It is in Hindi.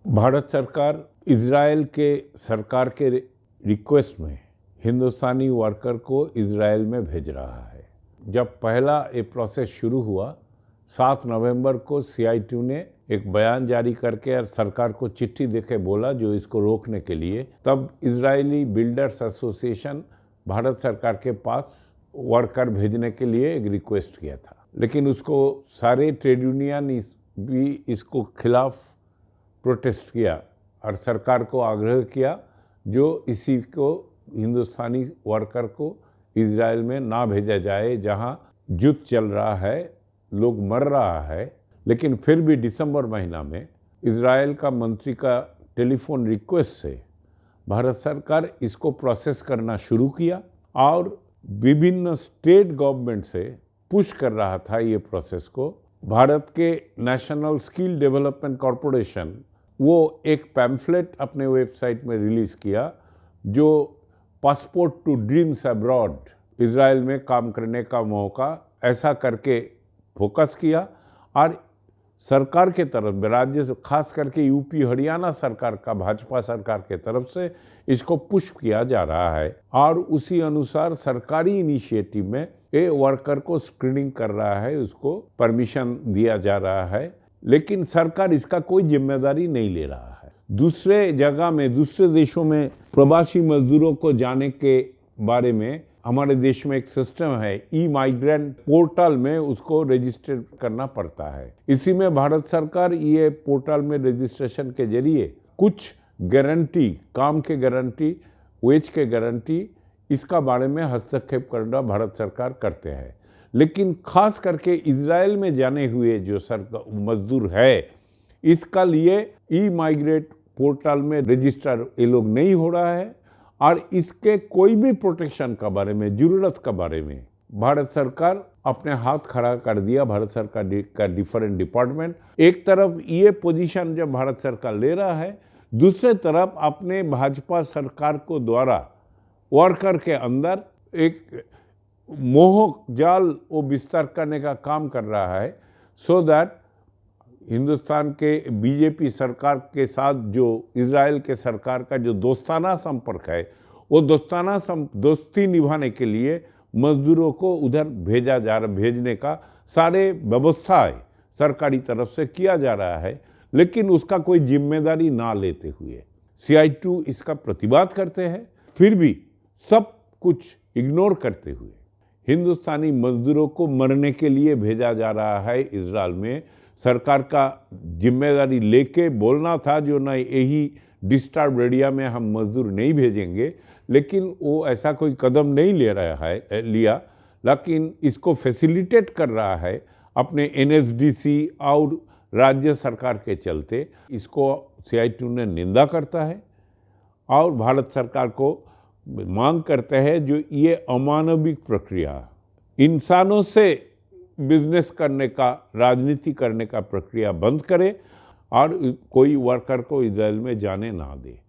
भारत सरकार इजराइल के सरकार के रिक्वेस्ट में हिंदुस्तानी वर्कर को इजराइल में भेज रहा है। जब पहला ये प्रोसेस शुरू हुआ 7 नवंबर को CI2 ने एक बयान जारी करके सरकार को चिट्ठी देके बोला जो इसको रोकने के लिए, तब इजरायली बिल्डर्स एसोसिएशन भारत सरकार के पास वर्कर भेजने के लिए एक रिक्वेस्ट किया था, लेकिन उसको सारे ट्रेड यूनियन भी इसको खिलाफ प्रोटेस्ट किया और सरकार को आग्रह किया जो इसी को हिंदुस्तानी वर्कर को इजराइल में ना भेजा जाए जहां युद्ध चल रहा है, लोग मर रहा है। लेकिन फिर भी दिसंबर महीना में इजराइल का मंत्री का टेलीफोन रिक्वेस्ट से भारत सरकार इसको प्रोसेस करना शुरू किया और विभिन्न स्टेट गवर्नमेंट से पुश कर रहा था ये प्रोसेस को। भारत के नेशनल स्किल डेवलपमेंट कॉरपोरेशन वो एक पैम्फलेट अपने वेबसाइट में रिलीज़ किया जो Passport to Dreams Abroad, Israel में काम करने का मौका, ऐसा करके फोकस किया और सरकार के तरफ राज्य से खास करके यूपी हरियाणा सरकार का भाजपा सरकार के तरफ से इसको पुश किया जा रहा है और उसी अनुसार सरकारी इनिशिएटिव में ये वर्कर को स्क्रीनिंग कर रहा है, उसको परमिशन दिया जा रहा है, लेकिन सरकार इसका कोई जिम्मेदारी नहीं ले रहा है। दूसरे जगह में, दूसरे देशों में प्रवासी मजदूरों को जाने के बारे में हमारे देश में एक सिस्टम है, ई-माइग्रेंट पोर्टल में उसको रजिस्टर करना पड़ता है। इसी में भारत सरकार ये पोर्टल में रजिस्ट्रेशन के जरिए कुछ गारंटी, काम के गारंटी, वेज के गारंटी, इसका बारे में हस्तक्षेप करना भारत सरकार करते हैं। लेकिन खास करके इजराइल में जाने हुए जो मजदूर है, इसका लिए ई-माइग्रेट पोर्टल में रजिस्टर ये लोग नहीं हो रहा है और इसके कोई भी प्रोटेक्शन का बारे में, जरूरत का बारे में भारत सरकार अपने हाथ खड़ा कर दिया। भारत सरकार का डिफरेंट डिपार्टमेंट एक तरफ ये पोजीशन जब भारत सरकार ले रहा है, दूसरे तरफ अपने भाजपा सरकार को द्वारा वर्कर के अंदर एक मोह जाल वो विस्तार करने का काम कर रहा है, सो दैट हिंदुस्तान के बीजेपी सरकार के साथ जो इजराइल के सरकार का जो दोस्ताना संपर्क है, वो दोस्ती निभाने के लिए मजदूरों को उधर भेजने का सारे व्यवस्थाएं सरकारी तरफ से किया जा रहा है, लेकिन उसका कोई जिम्मेदारी ना लेते हुए CI2 इसका प्रतिवाद करते हैं। फिर भी सब कुछ इग्नोर करते हुए हिंदुस्तानी मजदूरों को मरने के लिए भेजा जा रहा है इजराइल में। सरकार का जिम्मेदारी लेके बोलना था जो नहीं, यही डिस्टर्ब एरिया में हम मजदूर नहीं भेजेंगे, लेकिन वो ऐसा कोई कदम नहीं ले रहा है लिया, लेकिन इसको फैसिलिटेट कर रहा है अपने NSDC और राज्य सरकार के चलते। इसको CI2 ने निंदा करता है और भारत सरकार को मांग करते हैं जो ये अमानविक प्रक्रिया, इंसानों से बिजनेस करने का, राजनीति करने का प्रक्रिया बंद करे और कोई वर्कर को इजराइल में जाने ना दे।